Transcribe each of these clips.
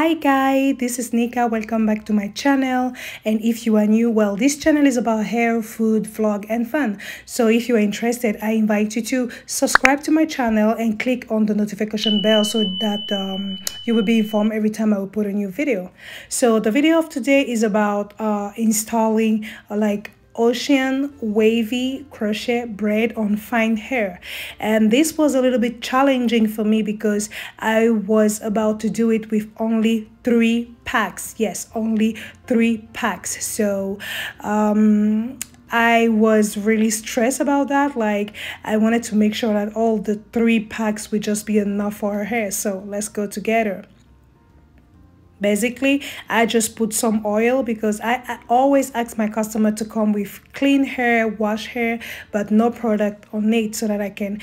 Hi guys, this is Nika. Welcome back to my channel. And if you are new, well, this channel is about hair, food, vlog and fun. So if you are interested, I invite you to subscribe to my channel and click on the notification bell so that you will be informed every time I will put a new video. So the video of today is about installing ocean wavy crochet braid on fine hair, and this was a little bit challenging for me because I was about to do it with only 3 packs. Yes, only 3 packs. So I was really stressed about that. Like, I wanted to make sure that all the 3 packs would just be enough for her hair. So let's go together. Basically, I just put some oil because I always ask my customer to come with clean hair, wash hair, but no product on it so that I can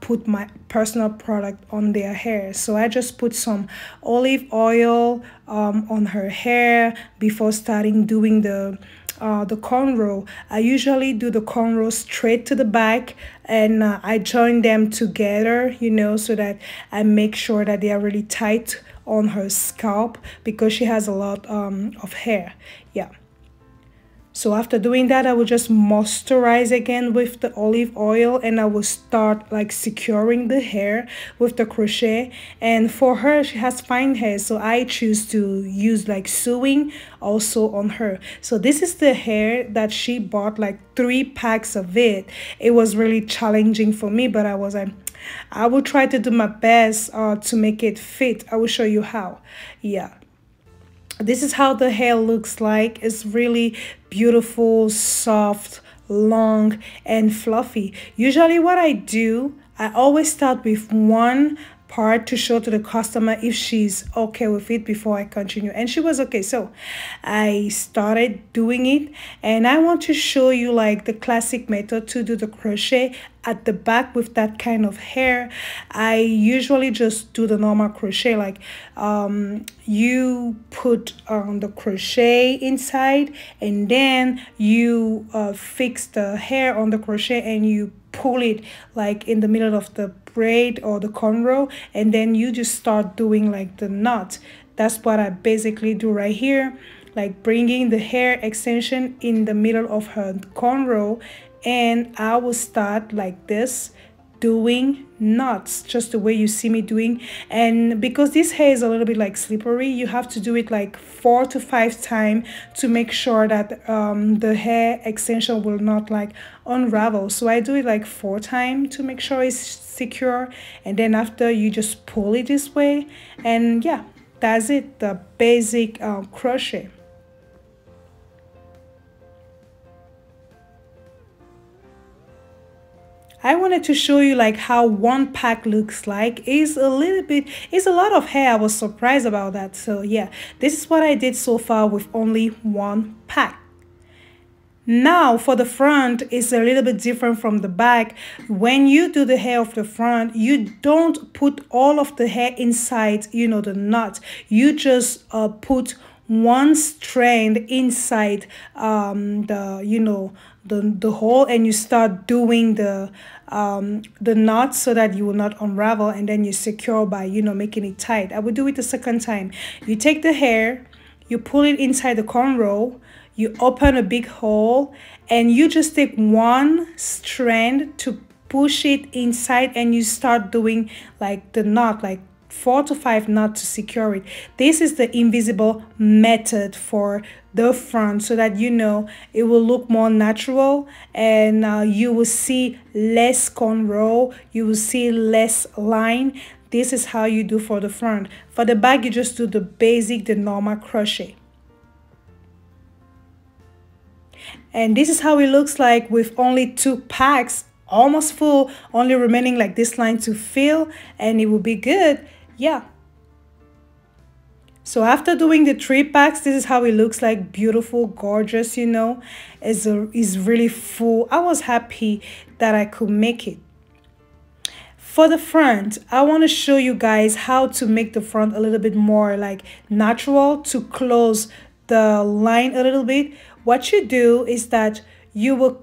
put my personal product on their hair. So I just put some olive oil on her hair before starting doing the cornrow. I usually do the cornrow straight to the back, and I join them together, you know, so that I make sure that they are really tight on her scalp because she has a lot of hair. Yeah. So after doing that, I will just moisturize again with the olive oil, and I will start like securing the hair with the crochet. And for her, she has fine hair, so I choose to use like sewing also on her. So this is the hair that she bought, like 3 packs of it. It was really challenging for me, but I will try to do my best to make it fit. I will show you how. Yeah. This is how the hair looks like. It's really beautiful, soft, long, and fluffy. Usually what I do, I always start with one part to show to the customer if she's okay with it before I continue, and she was okay. So I started doing it, and I want to show you like the classic method to do the crochet at the back with that kind of hair. I usually just do the normal crochet, like you put the crochet inside, and then you fix the hair on the crochet and you pull it like in the middle of the braid or the cornrow, and then you just start doing like the knot. That's what I basically do right here, like bringing the hair extension in the middle of her cornrow, and I will start like this doing knots just the way you see me doing. And because this hair is a little bit like slippery, you have to do it like 4 to 5 times to make sure that the hair extension will not like unravel. So I do it like 4 times to make sure it's secure, and then after you just pull it this way, and yeah, that's it, the basic crochet. I wanted to show you like how 1 pack looks like. It's a lot of hair. I was surprised about that. So yeah, this is what I did so far with only 1 pack. Now for the front, it's a little bit different from the back. When you do the hair of the front, you don't put all of the hair inside, you know, the knot. You just put 1 strand inside the hole, and you start doing the knot so that you will not unravel, and then you secure by, you know, making it tight. I will do it the second time. You take the hair, you pull it inside the cornrow, you open a big hole, and you just take 1 strand to push it inside, and you start doing like the knot, like 4 to 5 knots to secure it. This is the invisible method for the front, so that, you know, it will look more natural, and you will see less cornrow, you will see less line. This is how you do for the front. For the back, you just do the basic, the normal crochet. And this is how it looks like with only 2 packs, almost full, only remaining like this line to fill, and it will be good. Yeah. So after doing the 3 packs, this is how it looks like. Beautiful, gorgeous, you know. Is really full. I was happy that I could make it. For the front, I want to show you guys how to make the front a little bit more like natural, to close the line a little bit. What you do is that you will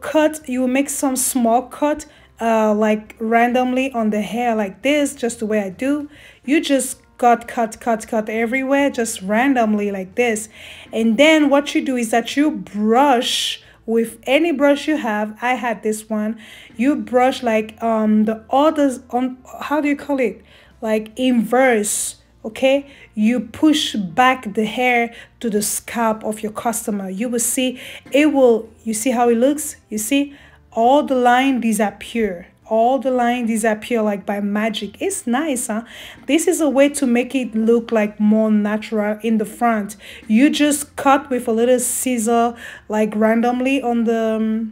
make some small cut like randomly on the hair like this, just the way I do. You just cut everywhere, just randomly like this. And then what you do is that you brush with any brush you have. I had this one. You brush like the others on, how do you call it, like inverse. Okay, you push back the hair to the scalp of your customer. You will see it will, you see how it looks, you see all the line disappear, all the lines disappear like by magic. It's nice, huh? This is a way to make it look like more natural in the front. You just cut with a little scissor like randomly on the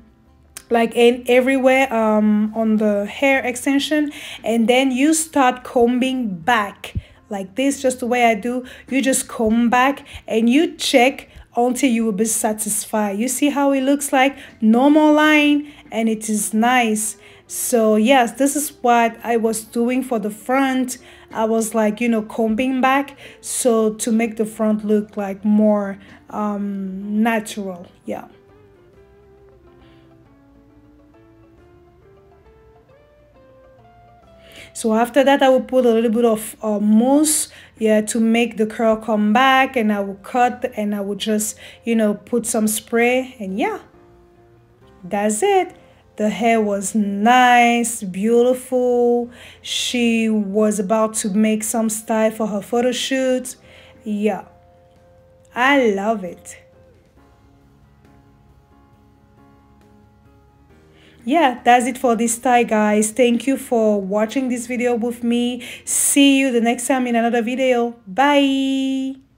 like in everywhere on the hair extension, and then you start combing back like this, just the way I do. You just comb back and you check until you will be satisfied. You see how it looks like normal line, and it is nice. So yes, this is what I was doing for the front. I was like, you know, combing back so to make the front look like more natural. Yeah. So after that, I will put a little bit of mousse, yeah, to make the curl come back, and I will cut and I will just, you know, put some spray, and yeah, that's it. The hair was nice, beautiful. She was about to make some style for her photo shoot. Yeah, I love it. Yeah, that's it for this style, guys. Thank you for watching this video with me. See you the next time in another video. Bye.